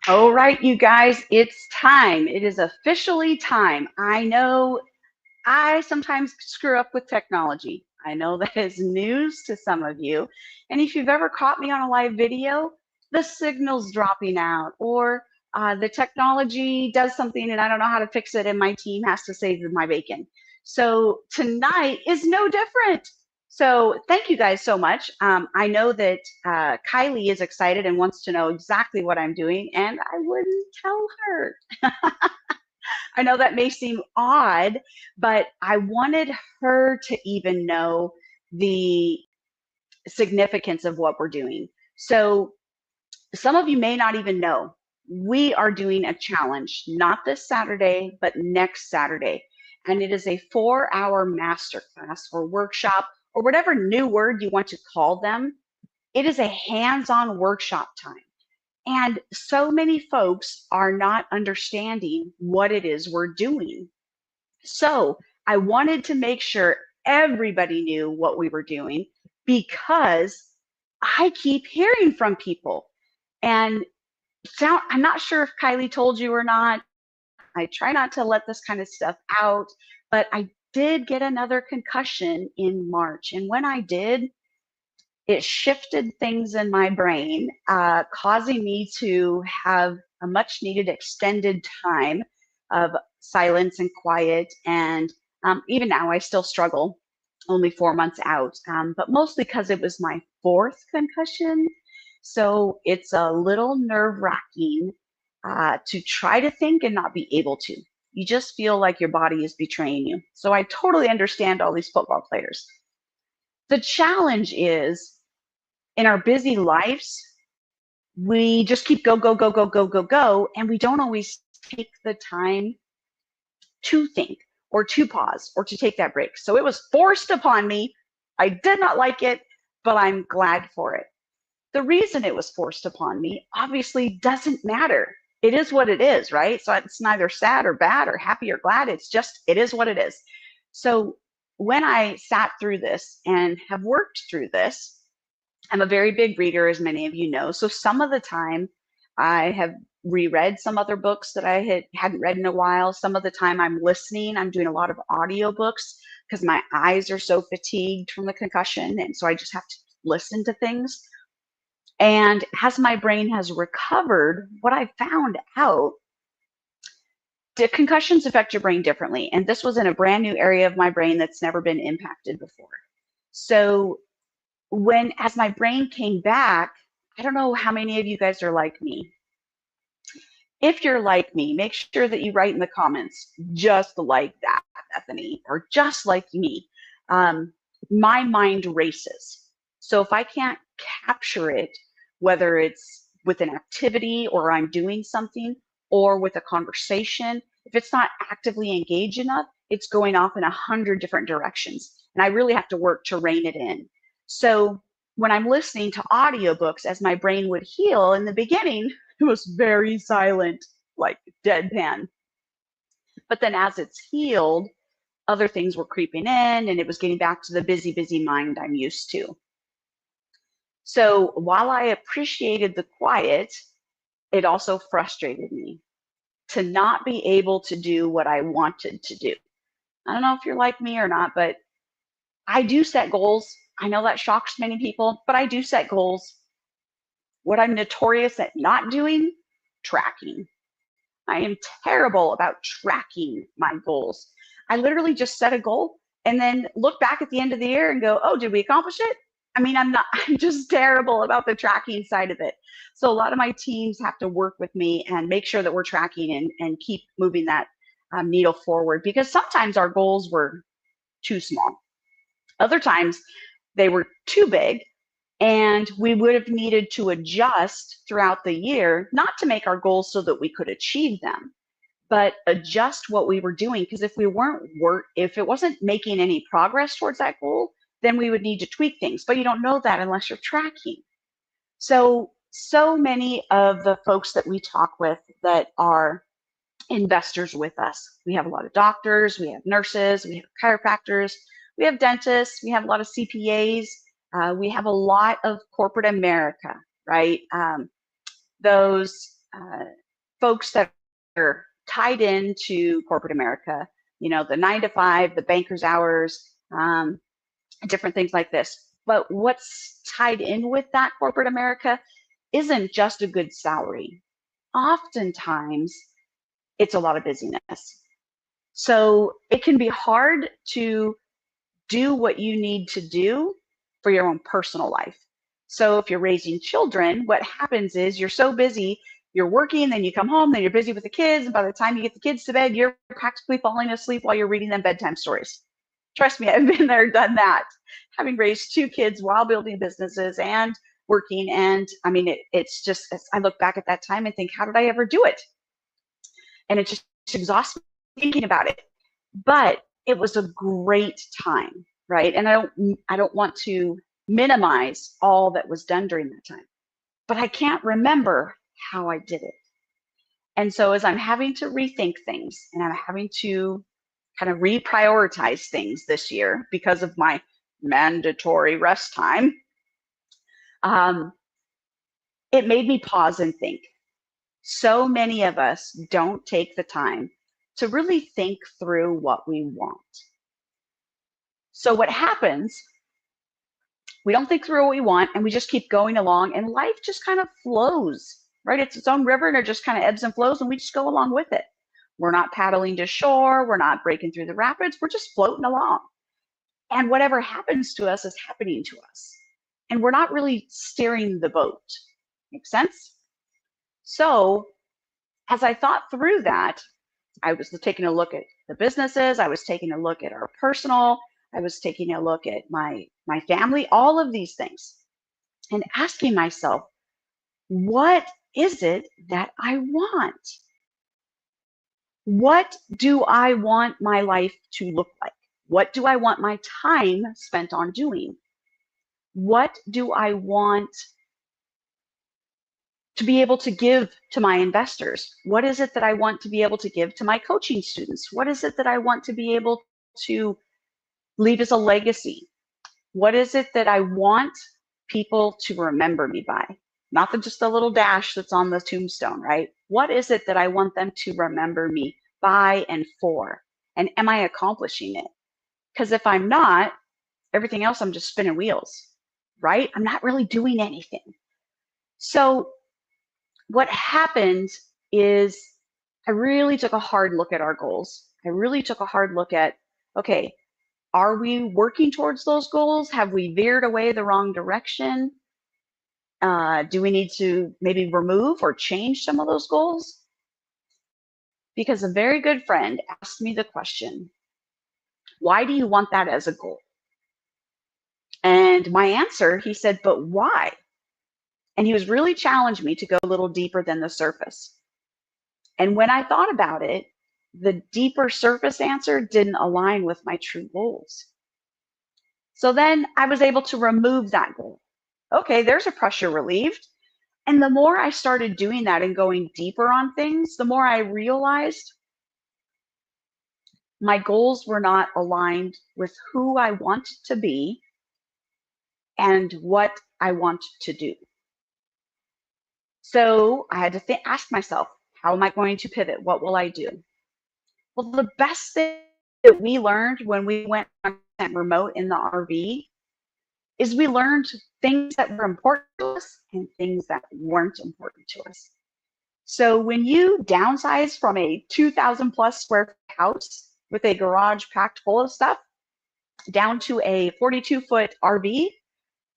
All right, you guys, it's time. It is officially time. I know I sometimes screw up with technology. I know that is news to some of you. And if you've ever caught me on a live video, the signal's dropping out, or the technology does something and I don't know how to fix it, and my team has to save my bacon. So tonight is no different. So thank you guys so much. I know that Kylie is excited and wants to know exactly what I'm doing, and I wouldn't tell her. I know that may seem odd, but I wanted her to even know the significance of what we're doing. So some of you may not even know we are doing a challenge, not this Saturday, but next Saturday. And it is a 4-hour masterclass or workshop or whatever new word you want to call them. It is a hands-on workshop time. And so many folks are not understanding what it is we're doing. So I wanted to make sure everybody knew what we were doing because I keep hearing from people. And I'm not sure if Kylie told you or not. I try not to let this kind of stuff out, but I did get another concussion in March. And when I did, it shifted things in my brain, causing me to have a much needed extended time of silence and quiet. And even now, I still struggle only 4 months out, but mostly because it was my fourth concussion. So it's a little nerve wracking to try to think and not be able to. You just feel like your body is betraying you. So I totally understand all these football players. The challenge is in our busy lives, we just keep go, go, go, go, go, go, go, and we don't always take the time to think or to pause or to take that break. So it was forced upon me. I did not like it, but I'm glad for it. The reason it was forced upon me obviously doesn't matter. It is what it is, right? So it's neither sad or bad or happy or glad. It's just, it is what it is. So when I sat through this and have worked through this, I'm a very big reader, as many of you know. So some of the time I have reread some other books that I hadn't read in a while. Some of the time I'm listening. I'm doing a lot of audiobooks because my eyes are so fatigued from the concussion. And so I just have to listen to things. And as my brain has recovered, what I found out, the concussions affect your brain differently. And this was in a brand new area of my brain that's never been impacted before. So as my brain came back, I don't know how many of you guys are like me. If you're like me, make sure that you write in the comments, just like that, Bethany, or just like me. Um, my mind races. So if I can't capture it, whether it's with an activity or I'm doing something or with a conversation, if it's not actively engaged enough, it's going off in 100 different directions. And I really have to work to rein it in. So when I'm listening to audiobooks, as my brain would heal in the beginning, it was very silent, like deadpan. But then as it's healed, other things were creeping in and it was getting back to the busy, busy mind I'm used to. So while I appreciated the quiet, it also frustrated me to not be able to do what I wanted to do. I don't know if you're like me or not, but I do set goals. I know that shocks many people, but I do set goals. What I'm notorious at not doing, tracking. I am terrible about tracking my goals. I literally just set a goal and then look back at the end of the year and go, oh, did we accomplish it? I mean, I'm just terrible about the tracking side of it. So a lot of my teams have to work with me and make sure that we're tracking and keep moving that needle forward because sometimes our goals were too small. Other times they were too big and we would have needed to adjust throughout the year, not to make our goals so that we could achieve them, but adjust what we were doing. Because if it wasn't making any progress towards that goal, then we would need to tweak things. But you don't know that unless you're tracking. So many of the folks that we talk with that are investors with us, we have a lot of doctors, we have nurses, we have chiropractors, we have dentists, we have a lot of CPAs, we have a lot of corporate America, right? Those folks that are tied into corporate America, the 9 to 5, the banker's hours, different things like this. But what's tied in with that corporate America isn't just a good salary. Oftentimes, it's a lot of busyness. So it can be hard to do what you need to do for your own personal life. So if you're raising children, what happens is you're so busy, you're working, then you come home, then you're busy with the kids, and by the time you get the kids to bed, you're practically falling asleep while you're reading them bedtime stories. Trust me, I've been there, done that, having raised 2 kids while building businesses and working. And I mean, it's just, I look back at that time and think, how did I ever do it? And it just exhausts me thinking about it. But it was a great time, right? And I don't want to minimize all that was done during that time, but I can't remember how I did it. And so as I'm having to rethink things and I'm having to kind of reprioritize things this year because of my mandatory rest time, it made me pause and think. So many of us don't take the time to really think through what we want. So what happens, we don't think through what we want and we just keep going along and life just kind of flows, right? It's its own river and it just kind of ebbs and flows and we just go along with it. We're not paddling to shore. We're not breaking through the rapids. We're just floating along. And whatever happens to us is happening to us. And we're not really steering the boat. Make sense? So as I thought through that, I was taking a look at the businesses. I was taking a look at our personal. I was taking a look at my family, all of these things, and asking myself, what is it that I want? What do I want my life to look like? What do I want my time spent on doing? What do I want to be able to give to my investors? What is it that I want to be able to give to my coaching students? What is it that I want to be able to leave as a legacy? What is it that I want people to remember me by? Not just the little dash that's on the tombstone, right? What is it that I want them to remember me by and for? And am I accomplishing it? Because if I'm not, everything else, I'm just spinning wheels, right? I'm not really doing anything. So what happened is I really took a hard look at our goals. I really took a hard look at, okay, are we working towards those goals? Have we veered away the wrong direction? Do we need to maybe remove or change some of those goals? Because a very good friend asked me the question, why do you want that as a goal? And my answer, he said, but why? And he was really challenged me to go a little deeper than the surface. And when I thought about it, the deeper surface answer didn't align with my true goals. So then I was able to remove that goal. Okay, there's a pressure relieved. And the more I started doing that and going deeper on things, the more I realized my goals were not aligned with who I want to be and what I want to do. So I had to ask myself, how am I going to pivot? What will I do? Well, the best thing that we learned when we went remote in the RV is we learned things that were important to us and things that weren't important to us. So when you downsize from a 2,000 plus square house with a garage packed full of stuff down to a 42-foot RV,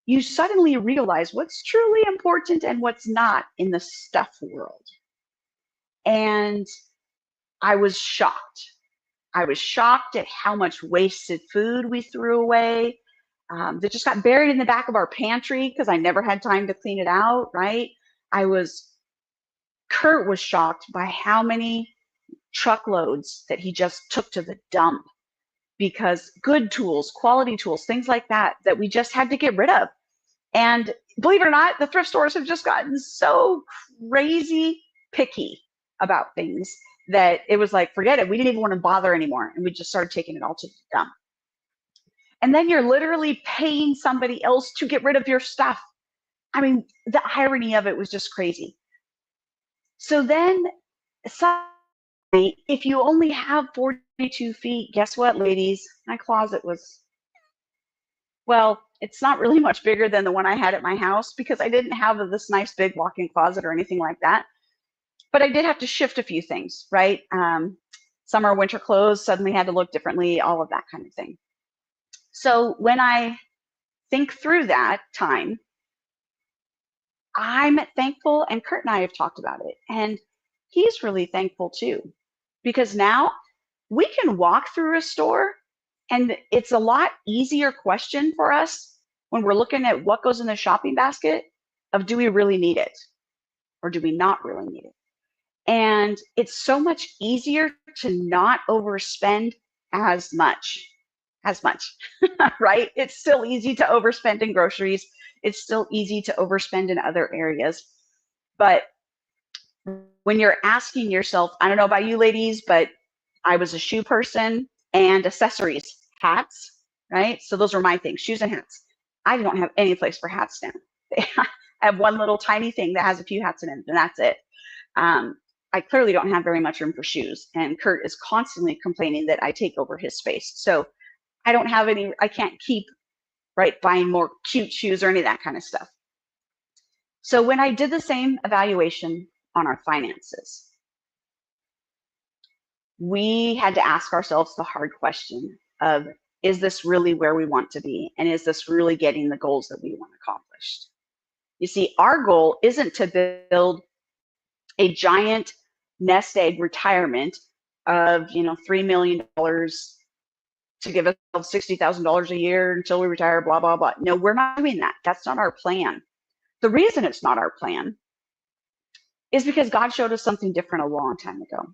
you suddenly realize what's truly important and what's not in the stuff world. And I was shocked. I was shocked at how much wasted food we threw away that just got buried in the back of our pantry because I never had time to clean it out, right? Kurt was shocked by how many truckloads that he just took to the dump because good tools, quality tools, things like that, that we just had to get rid of. And believe it or not, the thrift stores have just gotten so crazy picky about things that it was like, forget it. We didn't even want to bother anymore. And we just started taking it all to the dump. And then you're literally paying somebody else to get rid of your stuff. I mean, the irony of it was just crazy. So then, suddenly, if you only have 42 feet, guess what, ladies? My closet was, well, it's not really much bigger than the one I had at my house because I didn't have this nice big walk-in closet or anything like that. But I did have to shift a few things, right? Summer, winter clothes suddenly had to look differently, all of that kind of thing. So when I think through that time, I'm thankful, and Kurt and I have talked about it, and he's really thankful too, because now we can walk through a store and it's a lot easier question for us when we're looking at what goes in the shopping basket of do we really need it or do we not really need it? And it's so much easier to not overspend as much, right? It's still easy to overspend in groceries. It's still easy to overspend in other areas. But when you're asking yourself, I don't know about you ladies, but I was a shoe person and accessories, hats, right? So those were my things, shoes and hats. I don't have any place for hats now. I have one little tiny thing that has a few hats in it, and that's it. I clearly don't have very much room for shoes, and Kurt is constantly complaining that I take over his space. So I don't have any, I can't keep, right, buying more cute shoes or any of that kind of stuff. So when I did the same evaluation on our finances, we had to ask ourselves the hard question of, is this really where we want to be? And is this really getting the goals that we want accomplished? You see, our goal isn't to build a giant nest egg retirement of, $3 million to give us $60,000 a year until we retire, blah, blah, blah. No, we're not doing that. That's not our plan. The reason it's not our plan is because God showed us something different a long time ago.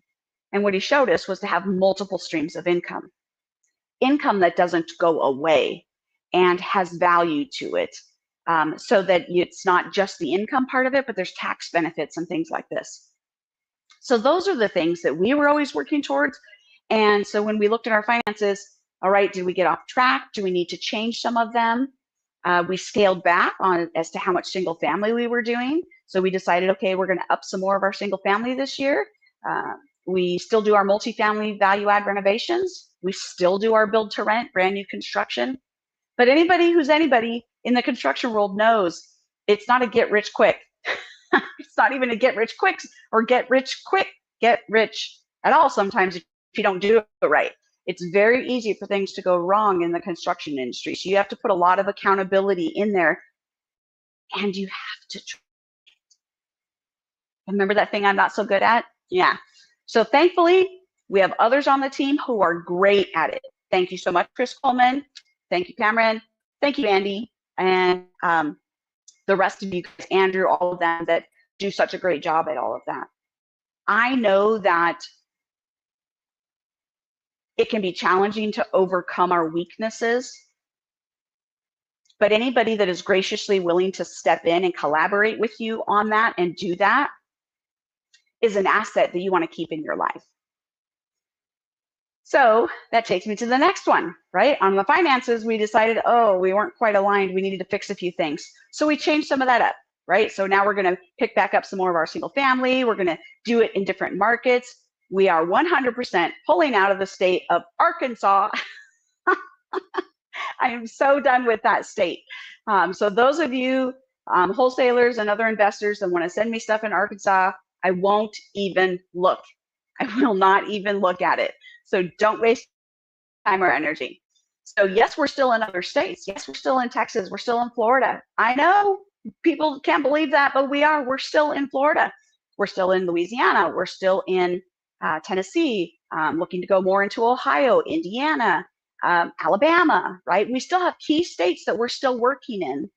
And what he showed us was to have multiple streams of income that doesn't go away and has value to it, so that it's not just the income part of it, but there's tax benefits and things like this. So those are the things that we were always working towards. And so when we looked at our finances, all right, did we get off track? Do we need to change some of them? We scaled back on as to how much single family we were doing. So we decided, okay, we're going to up some more of our single family this year. We still do our multifamily value add renovations. We still do our build to rent, brand new construction. But anybody who's anybody in the construction world knows it's not a get rich quick. It's not even a get rich quick or get rich at all sometimes if you don't do it right. It's very easy for things to go wrong in the construction industry. So you have to put a lot of accountability in there, and you have to try. Remember that thing I'm not so good at? Yeah. So thankfully, we have others on the team who are great at it. Thank you so much, Chris Coleman. Thank you, Cameron. Thank you, Andy. And the rest of you guys, Andrew, all of them that do such a great job at all of that. I know that it can be challenging to overcome our weaknesses, but anybody that is graciously willing to step in and collaborate with you on that and do that is an asset that you want to keep in your life. So that takes me to the next one, right? On the finances, we decided, oh, we weren't quite aligned. We needed to fix a few things. So we changed some of that up, right? So now we're going to pick back up some more of our single family. We're going to do it in different markets. We are 100% pulling out of the state of Arkansas. I am so done with that state. So those of you wholesalers and other investors that want to send me stuff in Arkansas, I won't even look. I will not even look at it. So don't waste time or energy. So yes, we're still in other states. Yes, we're still in Texas. We're still in Florida. I know people can't believe that, but we are. We're still in Florida. We're still in Louisiana. We're still in Tennessee, looking to go more into Ohio, Indiana, Alabama, right? We still have key states that we're still working in.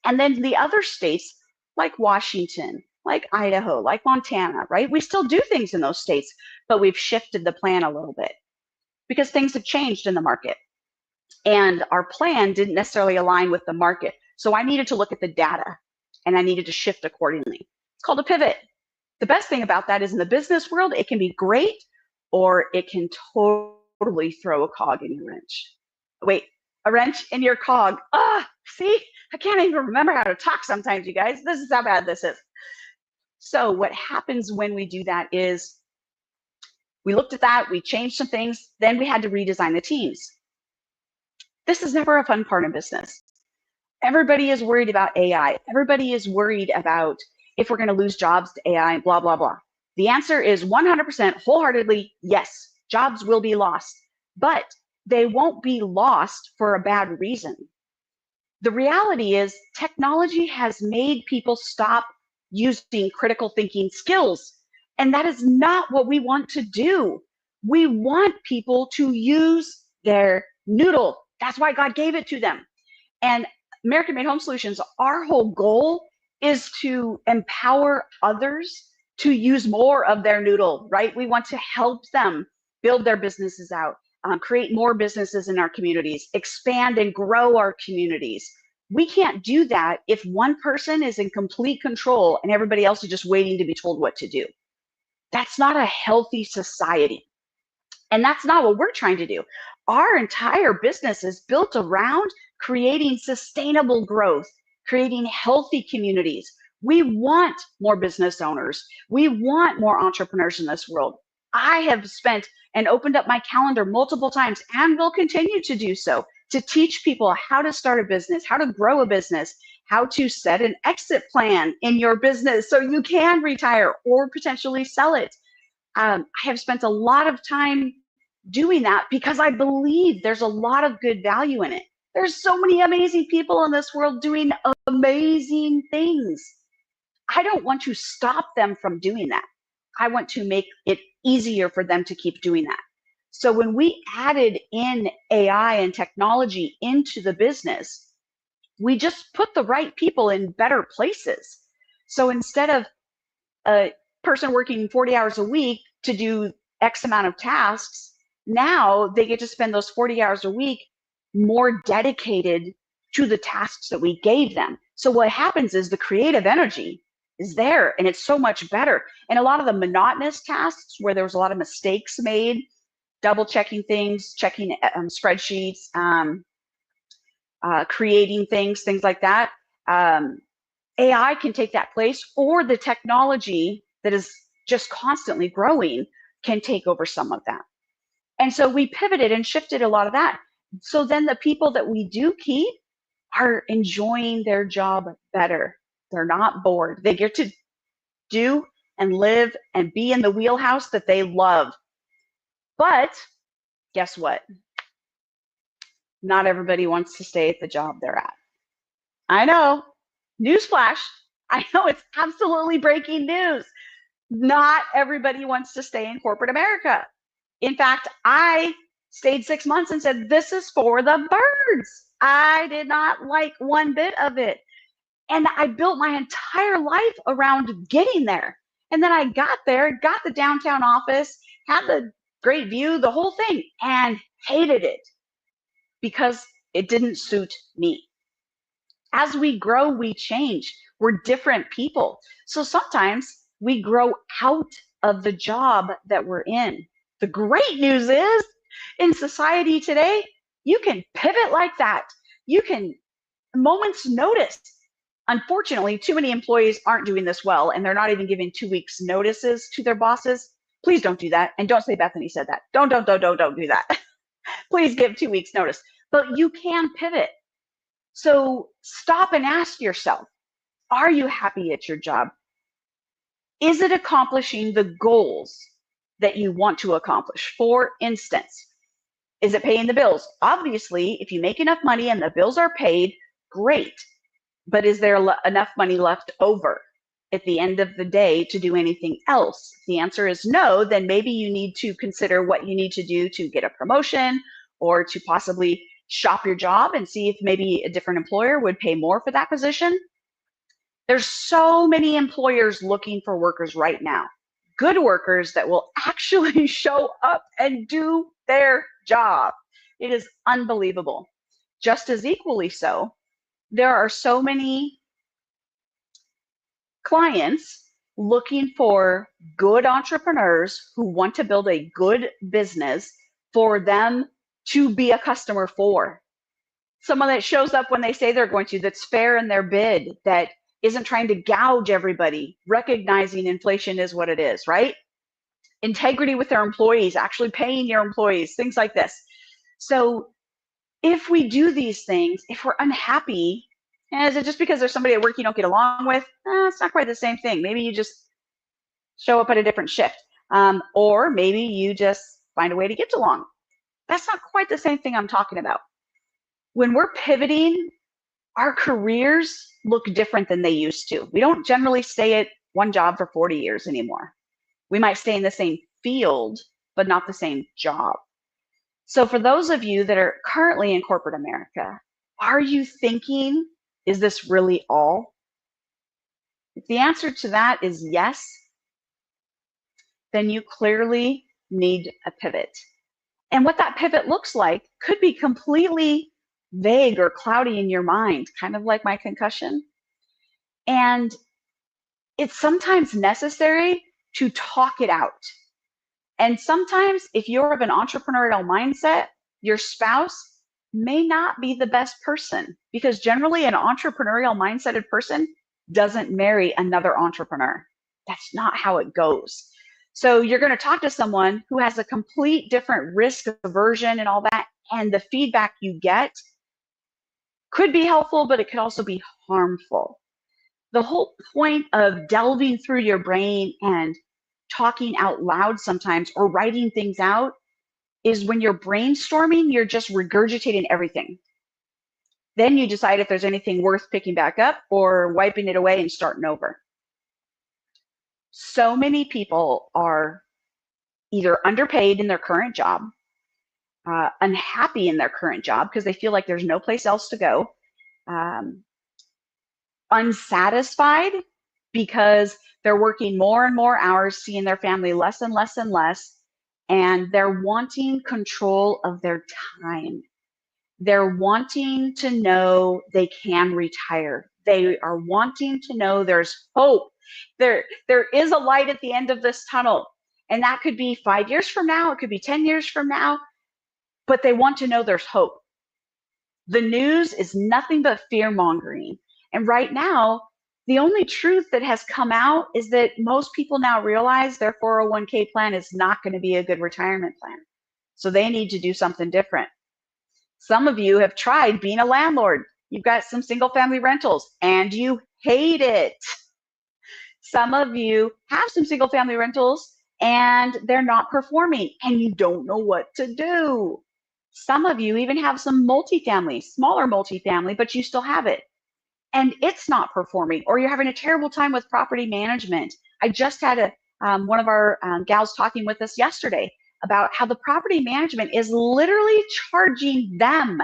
And then the other states like Washington, like Idaho, like Montana, right? We still do things in those states, but we've shifted the plan a little bit because things have changed in the market. And our plan didn't necessarily align with the market. So I needed to look at the data and I needed to shift accordingly. It's called a pivot. The best thing about that is in the business world, it can be great or it can totally throw a cog in your wrench. Wait, a wrench in your cog. See, I can't even remember how to talk sometimes, you guys. This is how bad this is. So what happens when we do that is we looked at that, we changed some things, then we had to redesign the teams. This is never a fun part of business. Everybody is worried about AI. Everybody is worried about if we're going to lose jobs to AI, blah, blah, blah. The answer is 100% wholeheartedly yes, jobs will be lost, but they won't be lost for a bad reason. The reality is technology has made people stop using critical thinking skills, and that is not what we want to do. We want people to use their noodle. That's why God gave it to them. And American Made Home Solutions, our whole goal is to empower others to use more of their noodle, right? We want to help them build their businesses out, create more businesses in our communities, expand and grow our communities. We can't do that if one person is in complete control and everybody else is just waiting to be told what to do. That's not a healthy society. And that's not what we're trying to do. Our entire business is built around creating sustainable growth, creating healthy communities. We want more business owners. We want more entrepreneurs in this world. I have spent and opened up my calendar multiple times and will continue to do so to teach people how to start a business, how to grow a business, how to set an exit plan in your business so you can retire or potentially sell it. I have spent a lot of time doing that because I believe there's a lot of good value in it. There's so many amazing people in this world doing amazing things. I don't want to stop them from doing that. I want to make it easier for them to keep doing that. So when we added in AI and technology into the business, we just put the right people in better places. So instead of a person working 40 hours a week to do X amount of tasks, now they get to spend those 40 hours a week more dedicated to the tasks that we gave them. So what happens is the creative energy is there and it's so much better. And a lot of the monotonous tasks where there was a lot of mistakes made, double checking things, checking spreadsheets, creating things like that, AI can take that place, or the technology that is just constantly growing can take over some of that. And so we pivoted and shifted a lot of that. So then the people that we do keep are enjoying their job better. They're not bored. They get to do and live and be in the wheelhouse that they love. But guess what? Not everybody wants to stay at the job they're at. I know. Newsflash. I know it's absolutely breaking news. Not everybody wants to stay in corporate America. In fact, I stayed 6 months and said, this is for the birds. I did not like one bit of it. And I built my entire life around getting there. And then I got there, got the downtown office, had the great view, the whole thing, and hated it because it didn't suit me. As we grow, we change. We're different people. So sometimes we grow out of the job that we're in. The great news is in society today, you can pivot like that. You can moment's notice. Unfortunately, too many employees aren't doing this well, and they're not even giving 2 weeks notices to their bosses. Please don't do that. And don't say Bethany said that. Don't do that. Please give 2 weeks notice. But you can pivot. So stop and ask yourself, are you happy at your job? Is it accomplishing the goals that you want to accomplish? For instance, is it paying the bills? Obviously, if you make enough money and the bills are paid, great. But is there enough money left over at the end of the day to do anything else? If the answer is no, then maybe you need to consider what you need to do to get a promotion or to possibly shop your job and see if maybe a different employer would pay more for that position. There's so many employers looking for workers right now, good workers that will actually show up and do their job. It is unbelievable. Just as equally so, there are so many clients looking for good entrepreneurs who want to build a good business for them to be a customer for. Someone that shows up when they say they're going to, that's fair in their bid, that isn't trying to gouge everybody, recognizing inflation is what it is, right? Integrity with their employees, actually paying your employees, things like this. So if we do these things, if we're unhappy, is it just because there's somebody at work you don't get along with? It's not quite the same thing. Maybe you just show up at a different shift. Or maybe you just find a way to get along. That's not quite the same thing I'm talking about. When we're pivoting, our careers look different than they used to. We don't generally stay at one job for 40 years anymore. We might stay in the same field, but not the same job. So for those of you that are currently in corporate America, are you thinking, is this really all? If the answer to that is yes, then you clearly need a pivot. And what that pivot looks like could be completely vague or cloudy in your mind, kind of like my concussion. And it's sometimes necessary to talk it out. And sometimes if you're of an entrepreneurial mindset, your spouse may not be the best person, because generally an entrepreneurial mindseted person doesn't marry another entrepreneur. That's not how it goes. So you're going to talk to someone who has a complete different risk aversion and all that, and the feedback you get could be helpful, but it could also be harmful. The whole point of delving through your brain and talking out loud sometimes, or writing things out, is when you're brainstorming, you're just regurgitating everything. Then you decide if there's anything worth picking back up or wiping it away and starting over. So many people are either underpaid in their current job, unhappy in their current job because they feel like there's no place else to go, unsatisfied because they're working more and more hours, seeing their family less and less and less, and they're wanting control of their time. They're wanting to know they can retire. They are wanting to know there's hope. There is a light at the end of this tunnel. And that could be 5 years from now, it could be 10 years from now, but they want to know there's hope. The news is nothing but fear mongering. And right now, the only truth that has come out is that most people now realize their 401k plan is not going to be a good retirement plan. So they need to do something different. Some of you have tried being a landlord. You've got some single family rentals and you hate it. Some of you have some single family rentals and they're not performing and you don't know what to do. Some of you even have some multifamily, smaller multifamily, but you still have it and it's not performing, or you're having a terrible time with property management. I just had one of our gals talking with us yesterday about how the property management is literally charging them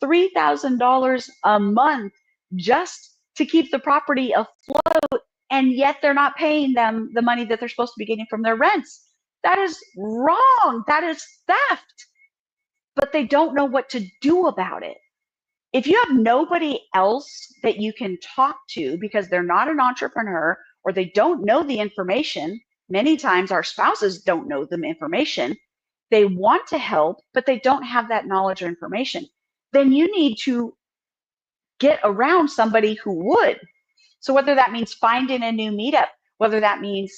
$3,000 a month just to keep the property afloat, and yet they're not paying them the money that they're supposed to be getting from their rents. That is wrong. That is theft. But they don't know what to do about it. If you have nobody else that you can talk to because they're not an entrepreneur or they don't know the information, many times our spouses don't know the information, they want to help, but they don't have that knowledge or information, then you need to get around somebody who would. So whether that means finding a new meetup, whether that means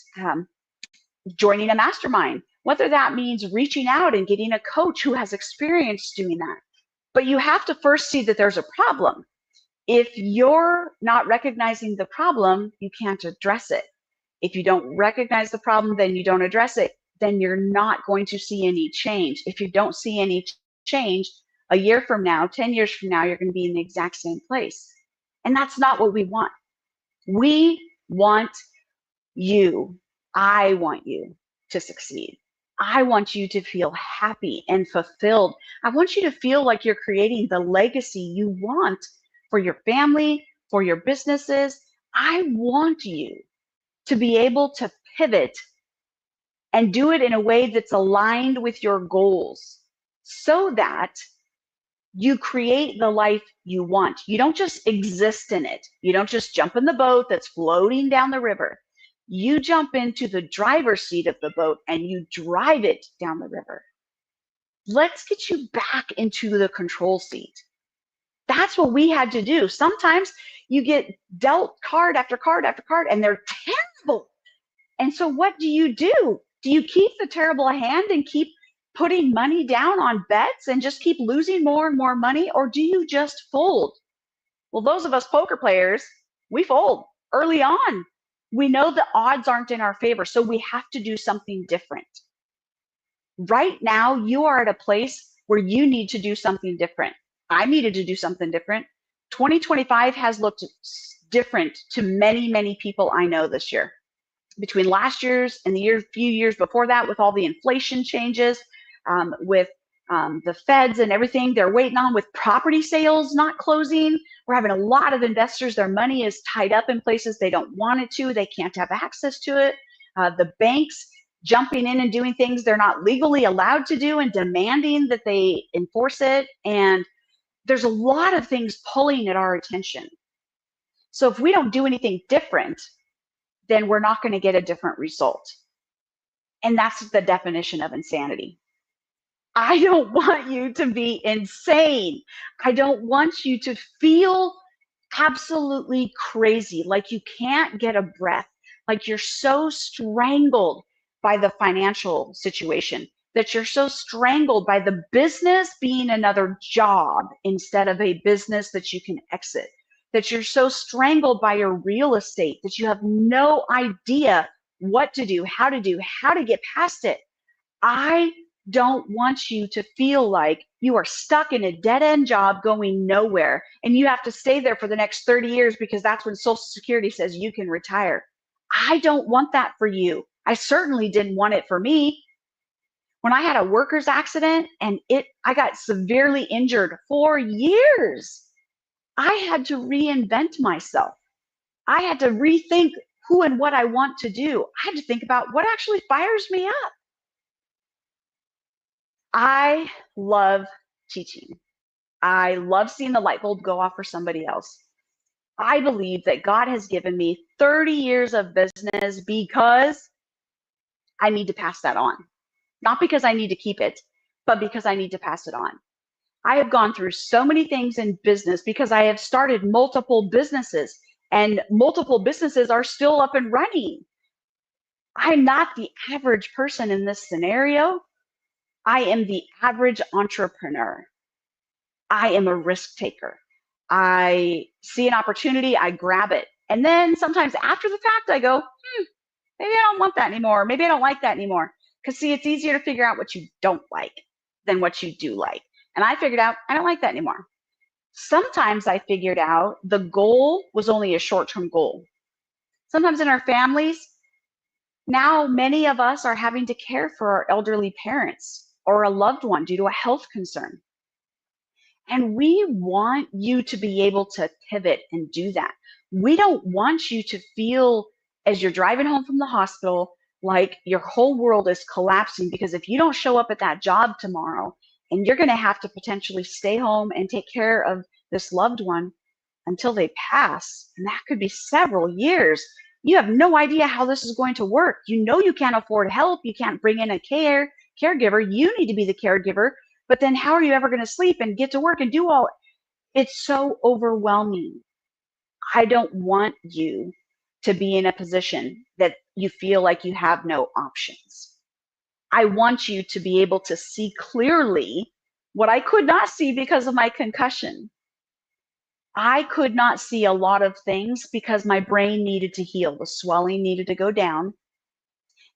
joining a mastermind, whether that means reaching out and getting a coach who has experience doing that. But you have to first see that there's a problem. If you're not recognizing the problem, you can't address it. If you don't recognize the problem, then you don't address it, then you're not going to see any change. If you don't see any change, a year from now, 10 years from now, you're going to be in the exact same place. And that's not what we want. We want you. I want you to succeed. I want you to feel happy and fulfilled. I want you to feel like you're creating the legacy you want for your family, for your businesses. I want you to be able to pivot and do it in a way that's aligned with your goals so that you create the life you want. You don't just exist in it. You don't just jump in the boat that's floating down the river. You jump into the driver's seat of the boat and you drive it down the river. Let's get you back into the control seat. That's what we had to do. Sometimes you get dealt card after card after card, and they're terrible. And so what do? Do you keep the terrible hand and keep putting money down on bets and just keep losing more and more money? Or do you just fold? Well, those of us poker players, we fold early on. We know the odds aren't in our favor, so we have to do something different. Right now, you are at a place where you need to do something different. I needed to do something different. 2025 has looked different to many, many people I know this year. Between last year's and the few years before that, with all the inflation changes, with the feds and everything they're waiting on, with property sales not closing, we're having a lot of investors, their money is tied up in places they don't want it to, they can't have access to it. The banks jumping in and doing things they're not legally allowed to do and demanding that they enforce it. And there's a lot of things pulling at our attention. So if we don't do anything different, then we're not going to get a different result. And that's the definition of insanity. I don't want you to be insane. I don't want you to feel absolutely crazy, like you can't get a breath, like you're so strangled by the financial situation, that you're so strangled by the business being another job instead of a business that you can exit, that you're so strangled by your real estate that you have no idea what to do, how to get past it. I don't want you to feel like you are stuck in a dead-end job going nowhere and you have to stay there for the next 30 years because that's when Social Security says you can retire. I don't want that for you. I certainly didn't want it for me. When I had a workers accident and I got severely injured for years, I had to reinvent myself. I had to rethink who and what I want to do. I had to think about what actually fires me up. I love teaching. I love seeing the light bulb go off for somebody else. I believe that God has given me 30 years of business because I need to pass that on. Not because I need to keep it, but because I need to pass it on. I have gone through so many things in business because I have started multiple businesses, and multiple businesses are still up and running. I'm not the average person in this scenario. I am the average entrepreneur. I am a risk taker. I see an opportunity, I grab it. And then sometimes after the fact, I go, maybe I don't want that anymore. Maybe I don't like that anymore. Because see, it's easier to figure out what you don't like than what you do like. And I figured out I don't like that anymore. Sometimes I figured out the goal was only a short-term goal. Sometimes in our families, now many of us are having to care for our elderly parents or a loved one due to a health concern. And we want you to be able to pivot and do that. We don't want you to feel as you're driving home from the hospital like your whole world is collapsing because if you don't show up at that job tomorrow and you're going to have to potentially stay home and take care of this loved one until they pass, and that could be several years. You have no idea how this is going to work. You know you can't afford help. You can't bring in a caregiver. You need to be the caregiver. But then how are you ever going to sleep and get to work and do all? It's so overwhelming. I don't want you to be in a position that you feel like you have no options. I want you to be able to see clearly what I could not see because of my concussion. I could not see a lot of things because my brain needed to heal. The swelling needed to go down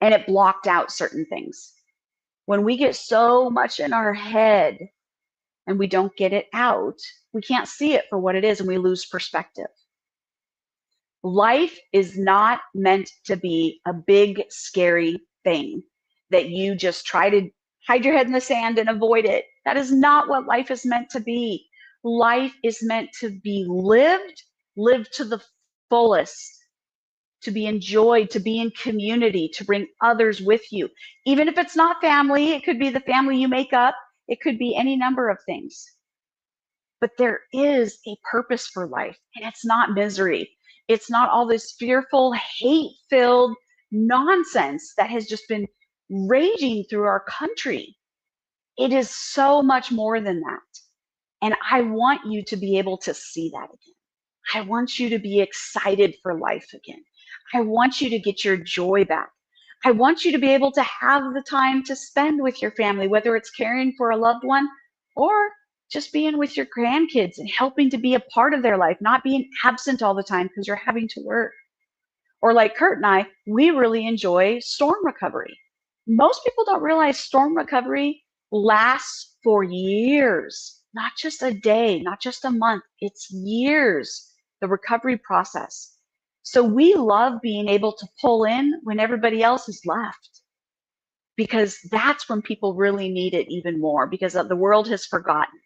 and it blocked out certain things. When we get so much in our head and we don't get it out, we can't see it for what it is and we lose perspective. Life is not meant to be a big, scary thing that you just try to hide your head in the sand and avoid it. That is not what life is meant to be. Life is meant to be lived to the fullest, to be enjoyed, to be in community, to bring others with you. Even if it's not family, it could be the family you make up, it could be any number of things. But there is a purpose for life, and it's not misery. It's not all this fearful, hate-filled nonsense that has just been raging through our country. It is so much more than that. And I want you to be able to see that again. I want you to be excited for life again. I want you to get your joy back. I want you to be able to have the time to spend with your family, whether it's caring for a loved one or just being with your grandkids and helping to be a part of their life, not being absent all the time because you're having to work. Or like Kurt and I, we really enjoy storm recovery. Most people don't realize storm recovery lasts for years, not just a day, not just a month. It's years, the recovery process. So we love being able to pull in when everybody else is left, because that's when people really need it even more, because the world has forgotten.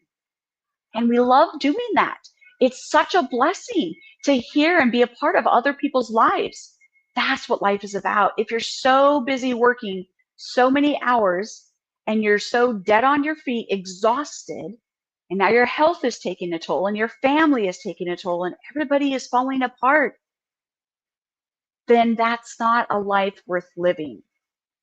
And we love doing that. It's such a blessing to hear and be a part of other people's lives. That's what life is about. If you're so busy working so many hours and you're so dead on your feet, exhausted, and now your health is taking a toll and your family is taking a toll and everybody is falling apart, then that's not a life worth living.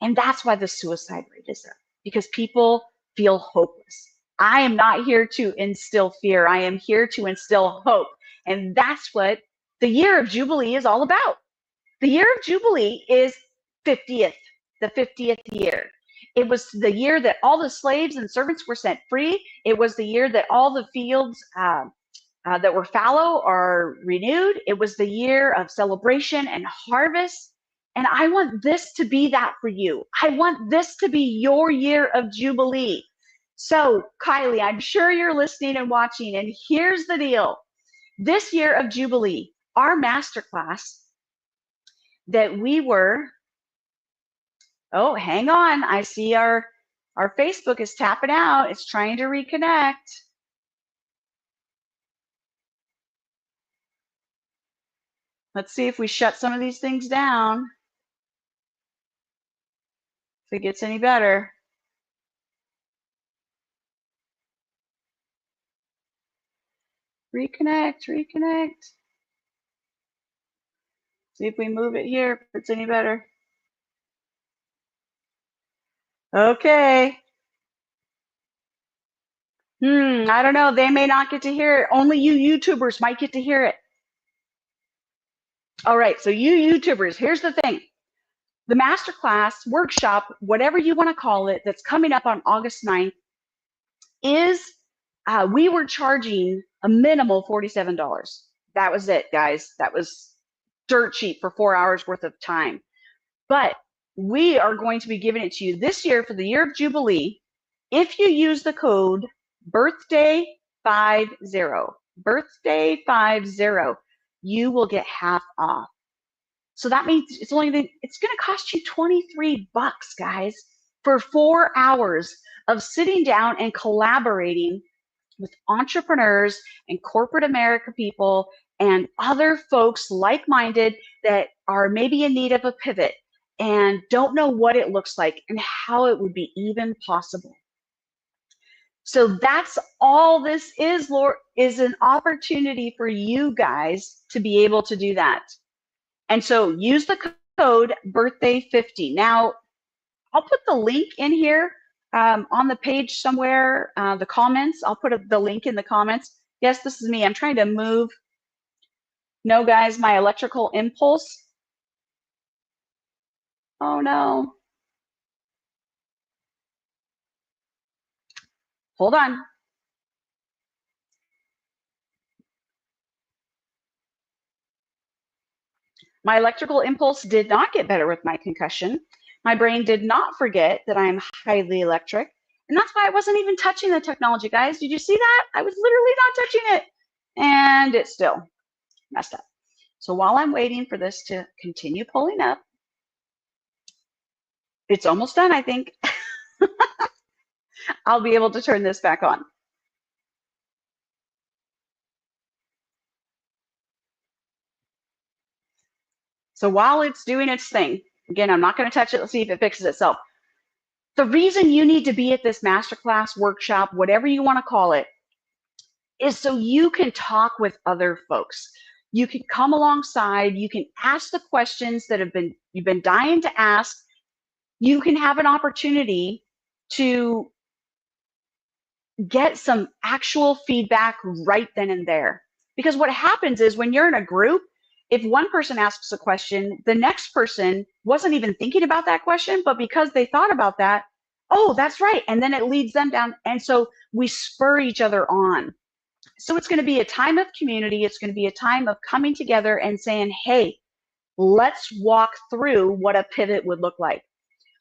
And that's why the suicide rate is up, because people feel hopeless. I am not here to instill fear. I am here to instill hope. And that's what the year of Jubilee is all about. The year of Jubilee is 50th, the 50th year. It was the year that all the slaves and servants were set free. It was the year that all the fields that were fallow are renewed. It was the year of celebration and harvest. And I want this to be that for you. I want this to be your year of Jubilee. So, Kylie, I'm sure you're listening and watching, and here's the deal. This year of Jubilee, our masterclass that we were, oh, hang on. I see our Facebook is tapping out. It's trying to reconnect. Let's see if we shut some of these things down. If it gets any better. Reconnect. See if we move it here, if it's any better. Okay. I don't know. They may not get to hear it. Only you YouTubers might get to hear it. All right. So you YouTubers, here's the thing. The masterclass, workshop, whatever you want to call it, that's coming up on August 9th is, we were charging a minimal $47. That was it, guys. That was dirt cheap for 4 hours worth of time. But we are going to be giving it to you this year for the year of Jubilee. If you use the code birthday50, you will get half off. So that means it's going to cost you $23, guys, for 4 hours of sitting down and collaborating with entrepreneurs and corporate America people and other folks like-minded that are maybe in need of a pivot and don't know what it looks like and how it would be even possible. So that's all this is, Lord, is an opportunity for you guys to be able to do that. And so use the code birthday50. Now, I'll put the link in here on the page somewhere, the comments. I'll put the link in the comments. Yes, this is me. I'm trying to move. No, guys, my electrical impulse. Oh, no. Hold on. My electrical impulse did not get better with my concussion. My brain did not forget that I am highly electric. And that's why I wasn't even touching the technology, guys. Did you see that? I was literally not touching it. And it still messed up. So while I'm waiting for this to continue pulling up, it's almost done, I think. I'll be able to turn this back on. So while it's doing its thing, again, I'm not going to touch it. Let's see if it fixes itself. The reason you need to be at this masterclass, workshop, whatever you want to call it, is so you can talk with other folks. You can come alongside, you can ask the questions that you've been dying to ask. You can have an opportunity to get some actual feedback right then and there. Because what happens is when you're in a group, if one person asks a question, the next person wasn't even thinking about that question, but because they thought about that, oh, that's right. And then it leads them down. And so we spur each other on. So it's going to be a time of community. It's going to be a time of coming together and saying, hey, let's walk through what a pivot would look like.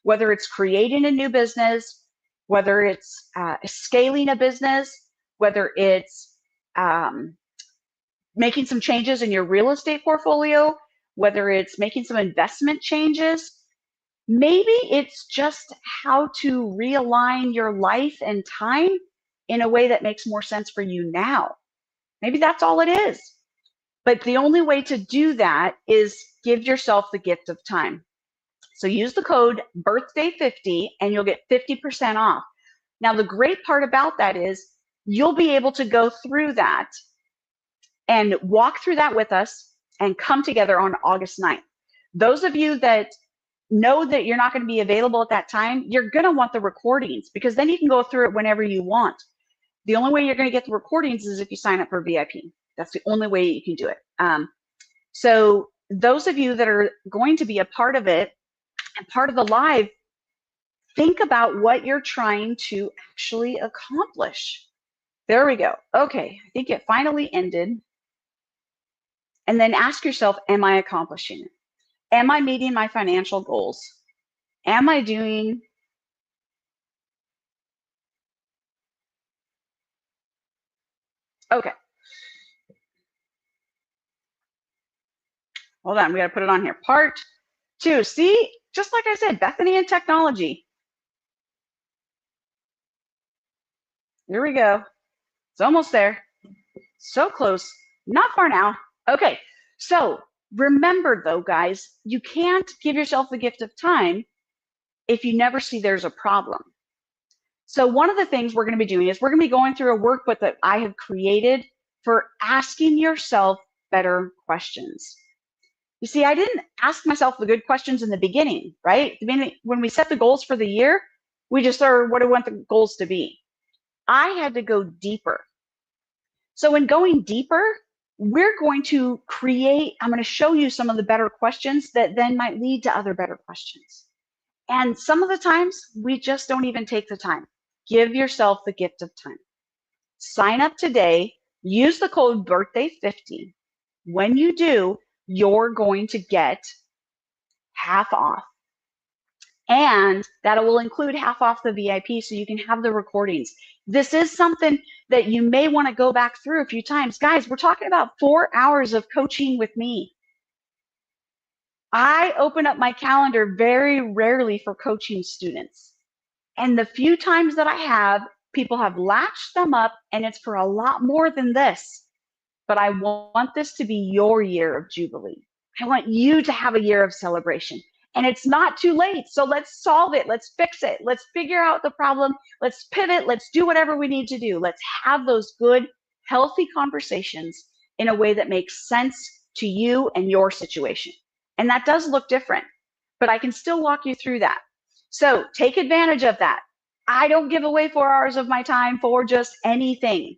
Whether it's creating a new business, whether it's scaling a business, whether it's making some changes in your real estate portfolio, whether it's making some investment changes, maybe it's just how to realign your life and time in a way that makes more sense for you now. Maybe that's all it is. But the only way to do that is give yourself the gift of time. So use the code birthday50 and you'll get 50% off. Now, the great part about that is you'll be able to go through that and walk through that with us and come together on August 9th. Those of you that know that you're not going to be available at that time, you're going to want the recordings because then you can go through it whenever you want. The only way you're going to get the recordings is if you sign up for VIP. That's the only way you can do it. So those of you that are going to be a part of it and part of the live, think about what you're trying to actually accomplish. There we go. Okay, I think it finally ended. And then ask yourself, am I accomplishing it? Am I meeting my financial goals? Am I doing okay? Hold on, we got to put it on here. Part 2. See, just like I said, Bethany and technology. Here we go. It's almost there. So close. Not far now. Okay, so remember though, guys, you can't give yourself the gift of time if you never see there's a problem. So one of the things we're going to be doing is we're going to be going through a workbook that I have created for asking yourself better questions. You see, I didn't ask myself the good questions in the beginning, right? When we set the goals for the year, we just started, what do we want the goals to be? I had to go deeper. So in going deeper, we're going to I'm going to show you some of the better questions that then might lead to other better questions. And some of the times we just don't even take the time. Give yourself the gift of time. Sign up today, use the code birthday50. When you do, you're going to get half off. And that will include half off the VIP so you can have the recordings. This is something that you may want to go back through a few times. Guys, we're talking about 4 hours of coaching with me. I open up my calendar very rarely for coaching students. And the few times that I have, people have latched them up, and it's for a lot more than this. But I want this to be your year of Jubilee. I want you to have a year of celebration. And it's not too late. So let's solve it. Let's fix it. Let's figure out the problem. Let's pivot. Let's do whatever we need to do. Let's have those good, healthy conversations in a way that makes sense to you and your situation. And that does look different, but I can still walk you through that. So take advantage of that. I don't give away 4 hours of my time for just anything.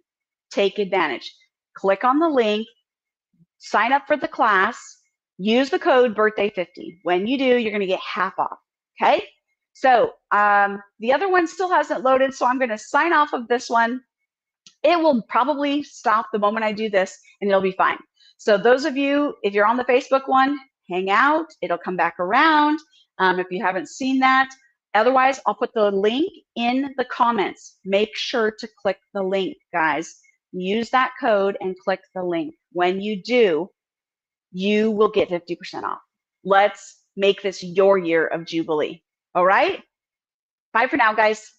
Take advantage. Click on the link, sign up for the class, use the code birthday50. When you do, you're going to get half off. Okay? So the other one still hasn't loaded, so I'm going to sign off of this one. It will probably stop the moment I do this, and it'll be fine. So those of you, if you're on the Facebook one, hang out. It'll come back around if you haven't seen that. Otherwise, I'll put the link in the comments. Make sure to click the link, guys. Use that code and click the link. When you do, you will get 50% off. Let's make this your year of Jubilee. All right? Bye for now, guys.